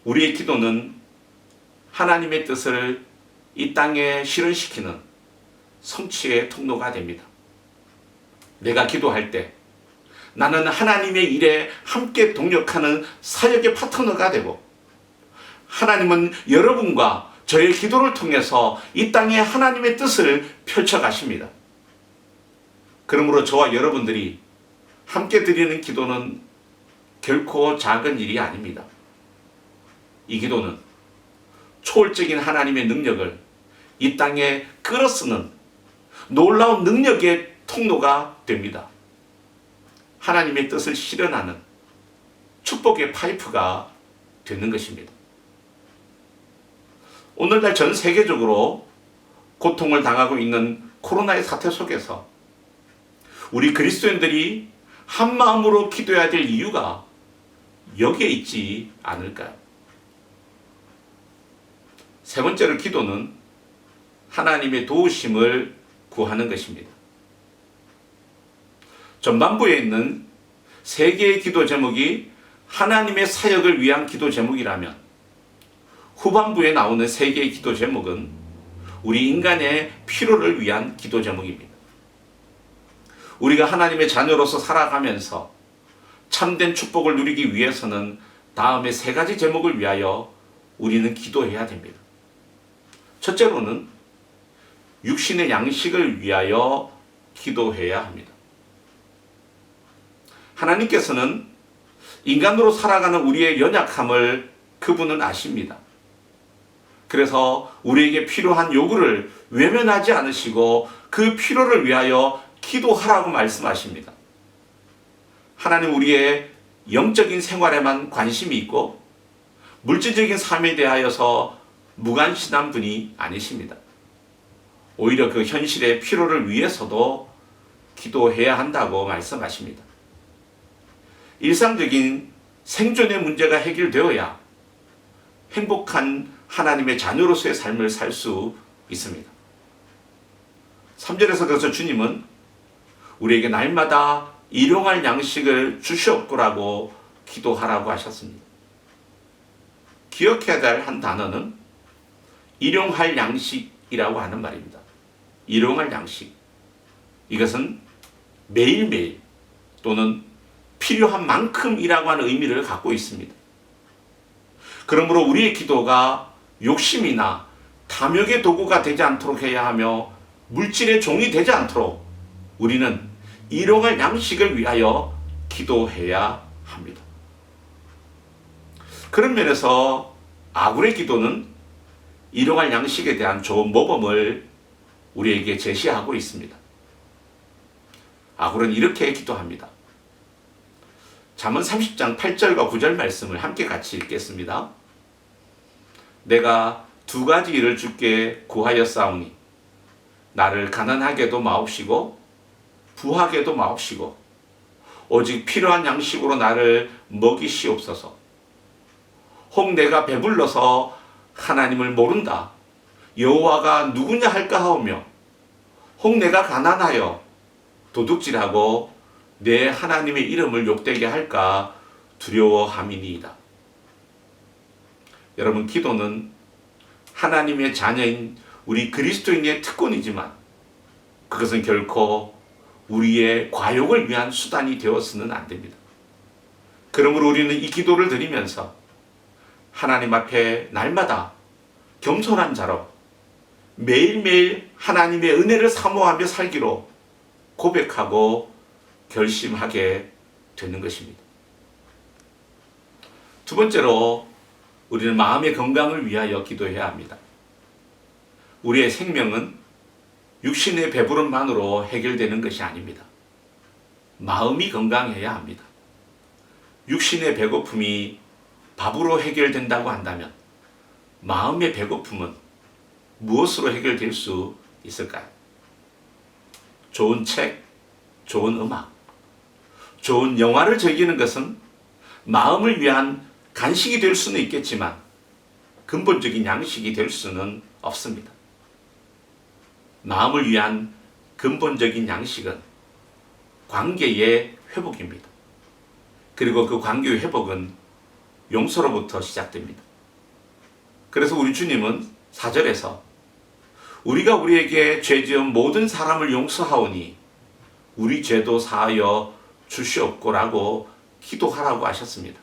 우리의 기도는 하나님의 뜻을 이 땅에 실현시키는 성취의 통로가 됩니다. 내가 기도할 때 나는 하나님의 일에 함께 동력하는 사역의 파트너가 되고 하나님은 여러분과 저의 기도를 통해서 이 땅에 하나님의 뜻을 펼쳐가십니다. 그러므로 저와 여러분들이 함께 드리는 기도는 결코 작은 일이 아닙니다. 이 기도는 초월적인 하나님의 능력을 이 땅에 끌어쓰는 놀라운 능력의 통로가 됩니다. 하나님의 뜻을 실현하는 축복의 파이프가 되는 것입니다. 오늘날 전 세계적으로 고통을 당하고 있는 코로나의 사태 속에서 우리 그리스도인들이 한 마음으로 기도해야 될 이유가 여기에 있지 않을까요? 세 번째로 기도는 하나님의 도우심을 구하는 것입니다. 전반부에 있는 세 개의 기도 제목이 하나님의 사역을 위한 기도 제목이라면 후반부에 나오는 세 개의 기도 제목은 우리 인간의 필요를 위한 기도 제목입니다. 우리가 하나님의 자녀로서 살아가면서 참된 축복을 누리기 위해서는 다음에 세 가지 제목을 위하여 우리는 기도해야 됩니다. 첫째로는 육신의 양식을 위하여 기도해야 합니다. 하나님께서는 인간으로 살아가는 우리의 연약함을 그분은 아십니다. 그래서 우리에게 필요한 요구를 외면하지 않으시고 그 필요를 위하여 기도하라고 말씀하십니다. 하나님 우리의 영적인 생활에만 관심이 있고 물질적인 삶에 대하여서 무관심한 분이 아니십니다. 오히려 그 현실의 필요를 위해서도 기도해야 한다고 말씀하십니다. 일상적인 생존의 문제가 해결되어야 행복한 하나님의 자녀로서의 삶을 살 수 있습니다. 3절에서 그래서 주님은 우리에게 날마다 일용할 양식을 주시옵고라고 기도하라고 하셨습니다. 기억해야 될 한 단어는 일용할 양식이라고 하는 말입니다. 일용할 양식. 이것은 매일매일 또는 필요한 만큼이라고 하는 의미를 갖고 있습니다. 그러므로 우리의 기도가 욕심이나 탐욕의 도구가 되지 않도록 해야 하며 물질의 종이 되지 않도록 우리는 일용할 양식을 위하여 기도해야 합니다. 그런 면에서 아굴의 기도는 일용할 양식에 대한 좋은 모범을 우리에게 제시하고 있습니다. 아굴은 이렇게 기도합니다. 잠언 30장 8절과 9절 말씀을 함께 같이 읽겠습니다. 내가 두 가지 일을 주께 구하였사오니 나를 가난하게도 마옵시고 부하게도 마옵시고 오직 필요한 양식으로 나를 먹이시옵소서. 혹 내가 배불러서 하나님을 모른다 여호와가 누구냐 할까 하오며 혹 내가 가난하여 도둑질하고 내 하나님의 이름을 욕되게 할까 두려워함이니이다. 여러분, 기도는 하나님의 자녀인 우리 그리스도인의 특권이지만 그것은 결코 우리의 과욕을 위한 수단이 되어서는 안 됩니다. 그러므로 우리는 이 기도를 드리면서 하나님 앞에 날마다 겸손한 자로 매일매일 하나님의 은혜를 사모하며 살기로 고백하고 결심하게 되는 것입니다. 두 번째로 우리는 마음의 건강을 위하여 기도해야 합니다. 우리의 생명은 육신의 배부름만으로 해결되는 것이 아닙니다. 마음이 건강해야 합니다. 육신의 배고픔이 밥으로 해결된다고 한다면 마음의 배고픔은 무엇으로 해결될 수 있을까요? 좋은 책, 좋은 음악, 좋은 영화를 즐기는 것은 마음을 위한 간식이 될 수는 있겠지만 근본적인 양식이 될 수는 없습니다. 마음을 위한 근본적인 양식은 관계의 회복입니다. 그리고 그 관계의 회복은 용서로부터 시작됩니다. 그래서 우리 주님은 4절에서 우리가 우리에게 죄 지은 모든 사람을 용서하오니 우리 죄도 사하여 주시옵고라고 기도하라고 하셨습니다.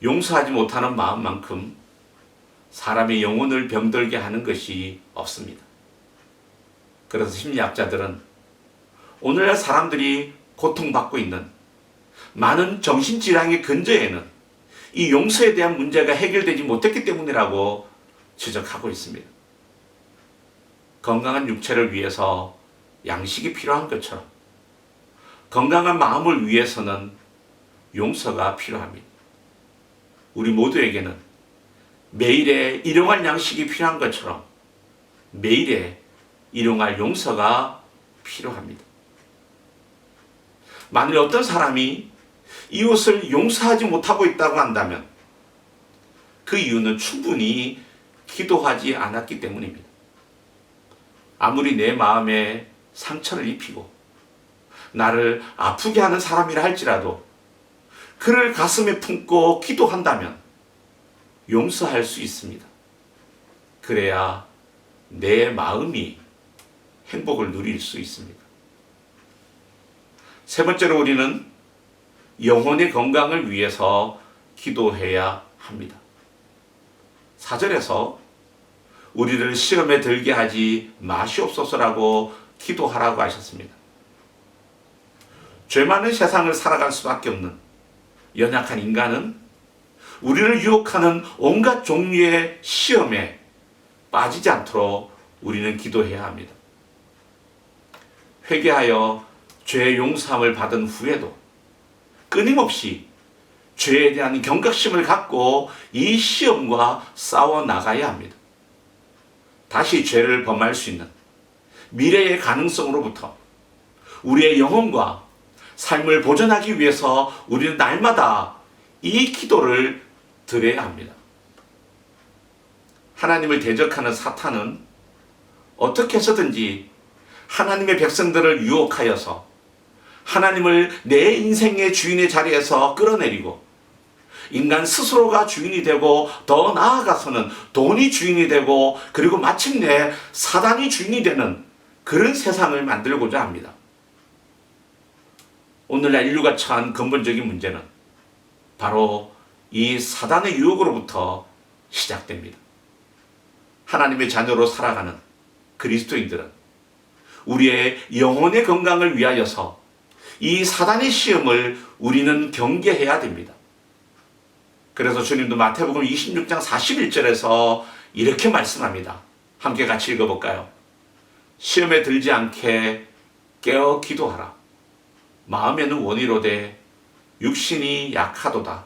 용서하지 못하는 마음만큼 사람의 영혼을 병들게 하는 것이 없습니다. 그래서 심리학자들은 오늘날 사람들이 고통받고 있는 많은 정신질환의 근저에는 이 용서에 대한 문제가 해결되지 못했기 때문이라고 지적하고 있습니다. 건강한 육체를 위해서 양식이 필요한 것처럼 건강한 마음을 위해서는 용서가 필요합니다. 우리 모두에게는 매일의 일용할 양식이 필요한 것처럼 매일의 일용할 용서가 필요합니다. 만일 어떤 사람이 이웃을 용서하지 못하고 있다고 한다면 그 이유는 충분히 기도하지 않았기 때문입니다. 아무리 내 마음에 상처를 입히고 나를 아프게 하는 사람이라 할지라도 그를 가슴에 품고 기도한다면 용서할 수 있습니다. 그래야 내 마음이 행복을 누릴 수 있습니다. 세 번째로 우리는 영혼의 건강을 위해서 기도해야 합니다. 4절에서 우리를 시험에 들게 하지 마시옵소서라고 기도하라고 하셨습니다. 죄 많은 세상을 살아갈 수밖에 없는 연약한 인간은 우리를 유혹하는 온갖 종류의 시험에 빠지지 않도록 우리는 기도해야 합니다. 회개하여 죄의 용서함을 받은 후에도 끊임없이 죄에 대한 경각심을 갖고 이 시험과 싸워 나가야 합니다. 다시 죄를 범할 수 있는 미래의 가능성으로부터 우리의 영혼과 삶을 보존하기 위해서 우리는 날마다 이 기도를 드려야 합니다. 하나님을 대적하는 사탄은 어떻게 해서든지 하나님의 백성들을 유혹하여서 하나님을 내 인생의 주인의 자리에서 끌어내리고 인간 스스로가 주인이 되고 더 나아가서는 돈이 주인이 되고 그리고 마침내 사단이 주인이 되는 그런 세상을 만들고자 합니다. 오늘날 인류가 처한 근본적인 문제는 바로 이 사단의 유혹으로부터 시작됩니다. 하나님의 자녀로 살아가는 그리스도인들은 우리의 영혼의 건강을 위하여서 이 사단의 시험을 우리는 경계해야 됩니다. 그래서 주님도 마태복음 26장 41절에서 이렇게 말씀합니다. 함께 같이 읽어볼까요? 시험에 들지 않게 깨어 기도하라. 마음에는 원이로되 육신이 약하도다.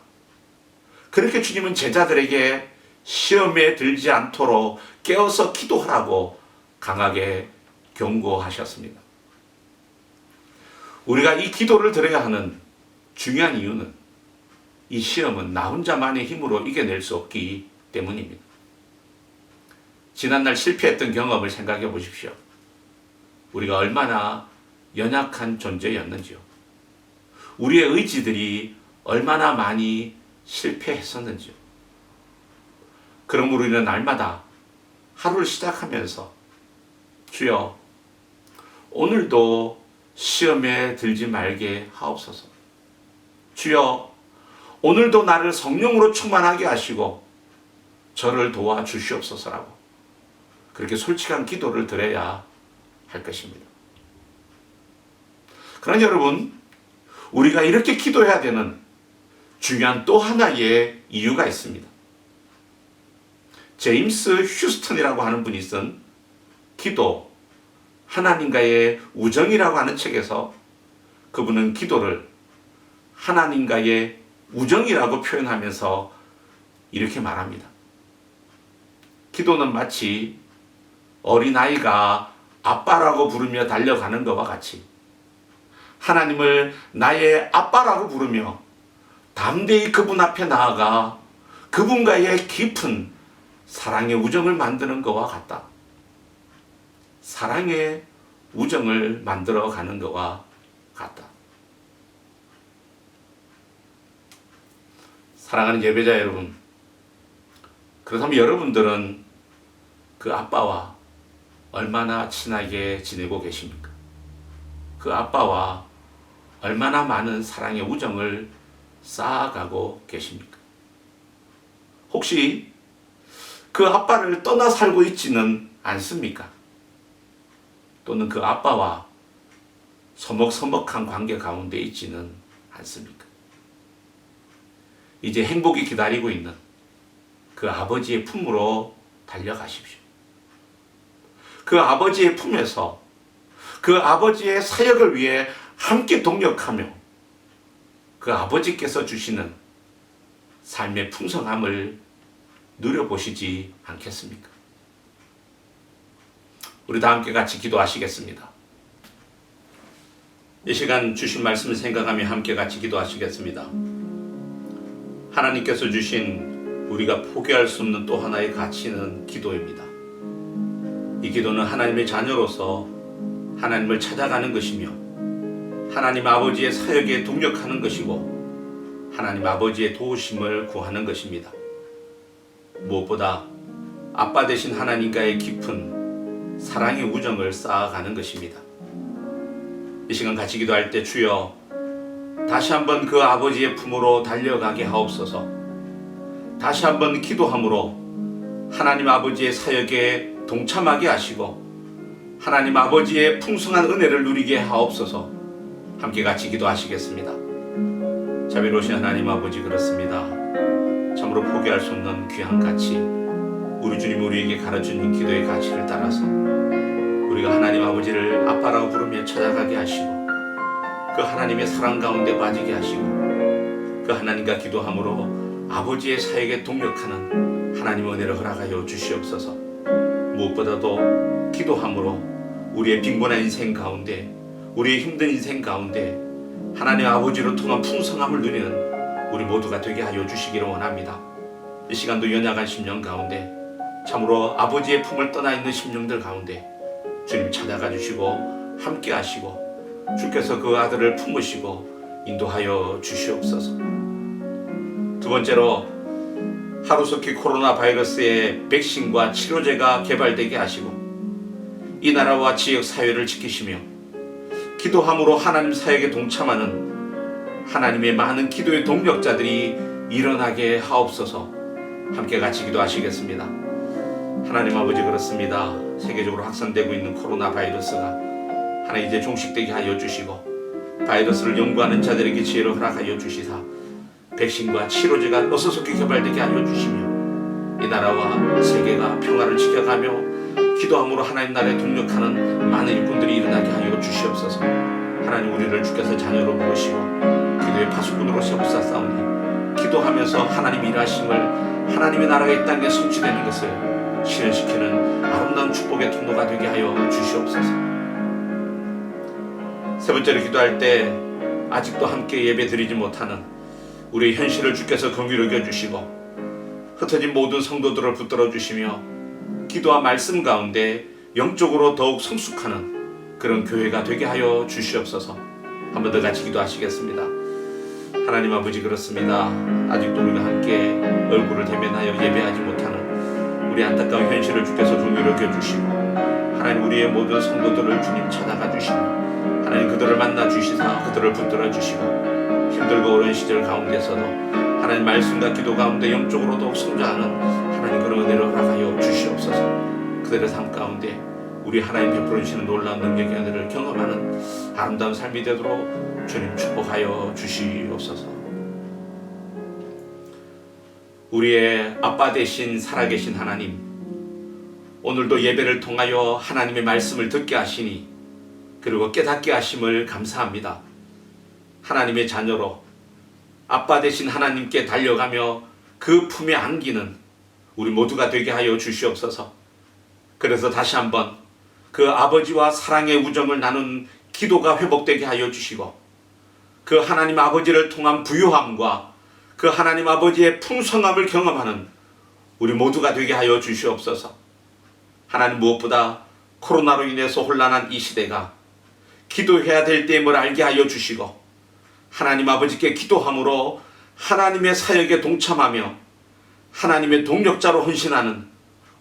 그렇게 주님은 제자들에게 시험에 들지 않도록 깨어서 기도하라고 강하게 경고하셨습니다. 우리가 이 기도를 드려야 하는 중요한 이유는 이 시험은 나 혼자만의 힘으로 이겨낼 수 없기 때문입니다. 지난날 실패했던 경험을 생각해 보십시오. 우리가 얼마나 연약한 존재였는지요. 우리의 의지들이 얼마나 많이 실패했었는지요. 그러므로 우리는 날마다 하루를 시작하면서 주여 오늘도 시험에 들지 말게 하옵소서. 주여 오늘도 나를 성령으로 충만하게 하시고 저를 도와주시옵소서라고 그렇게 솔직한 기도를 드려야 할 것입니다. 그러나 여러분, 우리가 이렇게 기도해야 되는 중요한 또 하나의 이유가 있습니다. 제임스 휴스턴이라고 하는 분이 쓴 기도, 하나님과의 우정이라고 하는 책에서 그분은 기도를 하나님과의 우정이라고 표현하면서 이렇게 말합니다. 기도는 마치 어린아이가 아빠라고 부르며 달려가는 것과 같이 하나님을 나의 아빠라고 부르며 담대히 그분 앞에 나아가 그분과의 깊은 사랑의 우정을 만드는 것과 같다. 사랑의 우정을 만들어 가는 것과 같다. 사랑하는 예배자 여러분, 그렇다면 여러분들은 그 아빠와 얼마나 친하게 지내고 계십니까? 그 아빠와 얼마나 많은 사랑의 우정을 쌓아가고 계십니까? 혹시 그 아빠를 떠나 살고 있지는 않습니까? 또는 그 아빠와 서먹서먹한 관계 가운데 있지는 않습니까? 이제 행복이 기다리고 있는 그 아버지의 품으로 달려가십시오. 그 아버지의 품에서 그 아버지의 사역을 위해 함께 동력하며 그 아버지께서 주시는 삶의 풍성함을 누려보시지 않겠습니까? 우리 다 함께 같이 기도하시겠습니다. 이 시간 주신 말씀을 생각하며 함께 같이 기도하시겠습니다. 하나님께서 주신 우리가 포기할 수 없는 또 하나의 가치는 기도입니다. 이 기도는 하나님의 자녀로서 하나님을 찾아가는 것이며 하나님 아버지의 사역에 동력하는 것이고 하나님 아버지의 도우심을 구하는 것입니다. 무엇보다 아빠 되신 하나님과의 깊은 사랑의 우정을 쌓아가는 것입니다. 이 시간 같이 기도할 때 주여 다시 한번 그 아버지의 품으로 달려가게 하옵소서. 다시 한번 기도함으로 하나님 아버지의 사역에 동참하게 하시고 하나님 아버지의 풍성한 은혜를 누리게 하옵소서. 함께 같이 기도하시겠습니다. 자비로우신 하나님 아버지, 그렇습니다. 참으로 포기할 수 없는 귀한 가치, 우리 주님 우리에게 가르쳐준 기도의 가치를 따라서 우리가 하나님 아버지를 아빠라고 부르며 찾아가게 하시고 그 하나님의 사랑 가운데 빠지게 하시고 그 하나님과 기도함으로 아버지의 사역에 동력하는 하나님의 은혜를 허락하여 주시옵소서. 무엇보다도 기도함으로 우리의 빈곤한 인생 가운데, 우리의 힘든 인생 가운데 하나님 아버지로 통한 풍성함을 누리는 우리 모두가 되게 하여 주시기를 원합니다. 이 시간도 연약한 심령 가운데, 참으로 아버지의 품을 떠나 있는 심령들 가운데 주님 찾아가 주시고 함께 하시고 주께서 그 아들을 품으시고 인도하여 주시옵소서. 두 번째로 하루속히 코로나 바이러스의 백신과 치료제가 개발되게 하시고 이 나라와 지역 사회를 지키시며 기도함으로 하나님 사역에 동참하는 하나님의 많은 기도의 동력자들이 일어나게 하옵소서. 함께 같이 기도하시겠습니다. 하나님 아버지, 그렇습니다. 세계적으로 확산되고 있는 코로나 바이러스가 하나 이제 종식되게 하여 주시고 바이러스를 연구하는 자들에게 지혜를 허락하여 주시사 백신과 치료제가 어서속히 개발되게 하여 주시며 이 나라와 세계가 평화를 지켜가며 기도함으로 하나님 나라에 동력하는 많은 일꾼들이 일어나게 하여 주시옵소서. 하나님, 우리를 주께서 자녀로 부르시고 기도의 파수꾼으로 세우사사오니 기도하면서 하나님 일하심을 하나님의 나라가 이 땅에 성취되는 것을 실현시키는 아름다운 축복의 통로가 되게 하여 주시옵소서. 세 번째로 기도할 때 아직도 함께 예배 드리지 못하는 우리의 현실을 주께서 긍휼히 여겨주시고 흩어진 모든 성도들을 붙들어 주시며 기도와 말씀 가운데 영적으로 더욱 성숙하는 그런 교회가 되게 하여 주시옵소서. 한 번 더 같이 기도하시겠습니다. 하나님 아버지, 그렇습니다. 아직도 우리가 함께 얼굴을 대면하여 예배하지 못하는 우리 안타까운 현실을 주께서 긍휼히 여겨주시고 하나님, 우리의 모든 성도들을 주님 찾아가 주시고 하나님 그들을 만나 주시사 그들을 붙들어 주시고 힘들고 어려운 시절 가운데서도 하나님 말씀과 기도 가운데 영적으로 더욱 성장하는 하나님 그런 은혜를 허락하여 주시옵소서. 그들의 삶 가운데 우리 하나님 베풀어 주시는 놀라운 능력의 은혜를 경험하는 아름다운 삶이 되도록 주님 축복하여 주시옵소서. 우리의 아빠 되신 살아계신 하나님, 오늘도 예배를 통하여 하나님의 말씀을 듣게 하시니 그리고 깨닫게 하심을 감사합니다. 하나님의 자녀로 아빠 되신 하나님께 달려가며 그 품에 안기는 우리 모두가 되게 하여 주시옵소서. 그래서 다시 한번 그 아버지와 사랑의 우정을 나눈 기도가 회복되게 하여 주시고 그 하나님 아버지를 통한 부유함과 그 하나님 아버지의 풍성함을 경험하는 우리 모두가 되게 하여 주시옵소서. 하나님, 무엇보다 코로나로 인해서 혼란한 이 시대가 기도해야 될 때임을 알게 하여 주시고 하나님 아버지께 기도함으로 하나님의 사역에 동참하며 하나님의 동력자로 헌신하는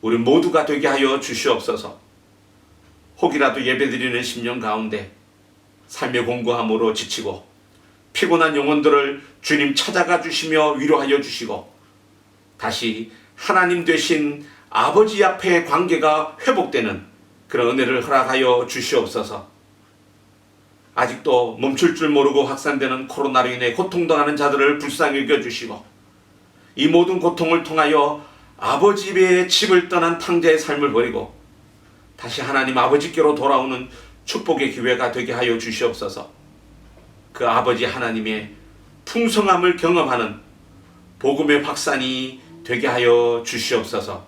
우리 모두가 되게 하여 주시옵소서. 혹이라도 예배드리는 심령 가운데 삶의 공고함으로 지치고 피곤한 영혼들을 주님 찾아가 주시며 위로하여 주시고 다시 하나님 되신 아버지 앞에 관계가 회복되는 그런 은혜를 허락하여 주시옵소서. 아직도 멈출 줄 모르고 확산되는 코로나로 인해 고통당하는 자들을 불쌍히 여겨주시고 이 모든 고통을 통하여 아버지의 집을 떠난 탕자의 삶을 버리고 다시 하나님 아버지께로 돌아오는 축복의 기회가 되게 하여 주시옵소서. 그 아버지 하나님의 풍성함을 경험하는 복음의 확산이 되게 하여 주시옵소서.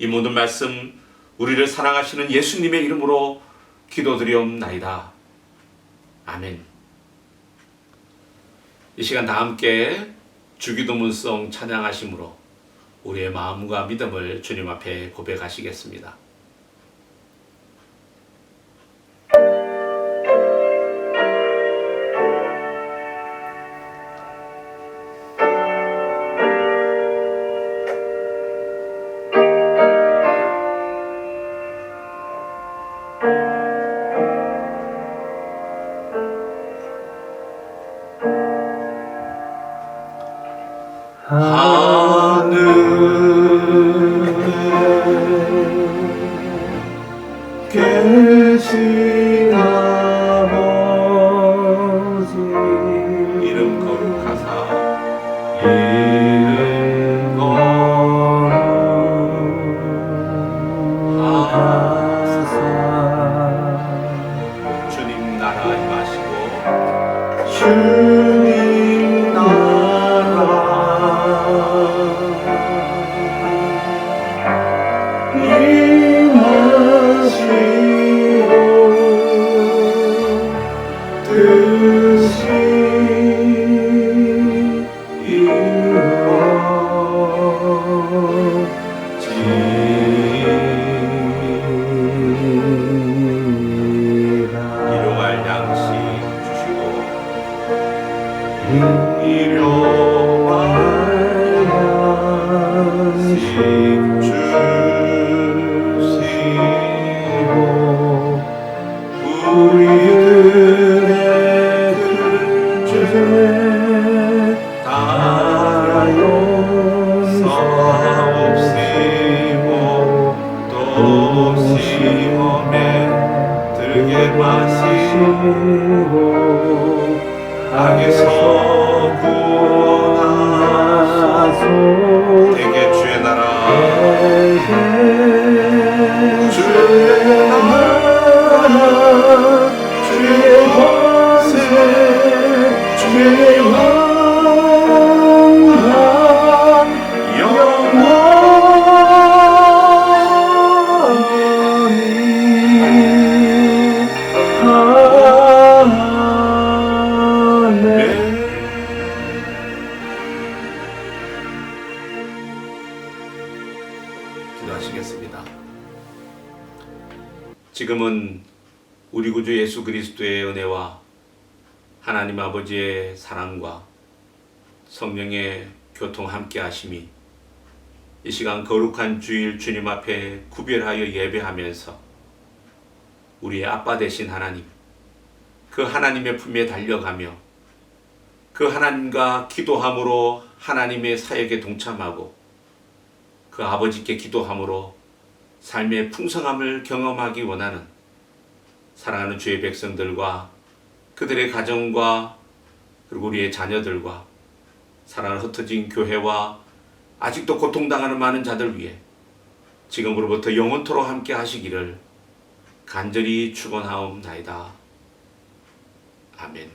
이 모든 말씀 우리를 사랑하시는 예수님의 이름으로 기도드리옵나이다. 아멘. 이 시간 다 함께 주기도문송 찬양하심으로 우리의 마음과 믿음을 주님 앞에 고백하시겠습니다. 계신 아버지 이름 거룩하사 이름 거룩하사 주님 나라 임하시고 주님 나라 하시고 악에서 구원하소. 대개 주의 나라 주의 나라 주의 권세 주의 영광 영원히 아멘. 기도하시겠습니다. 지금은 우리 구주 예수 그리스도의 은혜와 하나님 아버지의 사랑과 성령의 교통 함께 하심이 이 시간 거룩한 주일 주님 앞에 구별하여 예배하면서 우리의 아빠 되신 하나님, 그 하나님의 품에 달려가며 그 하나님과 기도함으로 하나님의 사역에 동참하고 그 아버지께 기도함으로 삶의 풍성함을 경험하기 원하는 사랑하는 주의 백성들과 그들의 가정과 그리고 우리의 자녀들과 사랑을 흩어진 교회와 아직도 고통당하는 많은 자들 위해 지금으로부터 영원토록 함께 하시기를 간절히 축원하옵나이다. 아멘.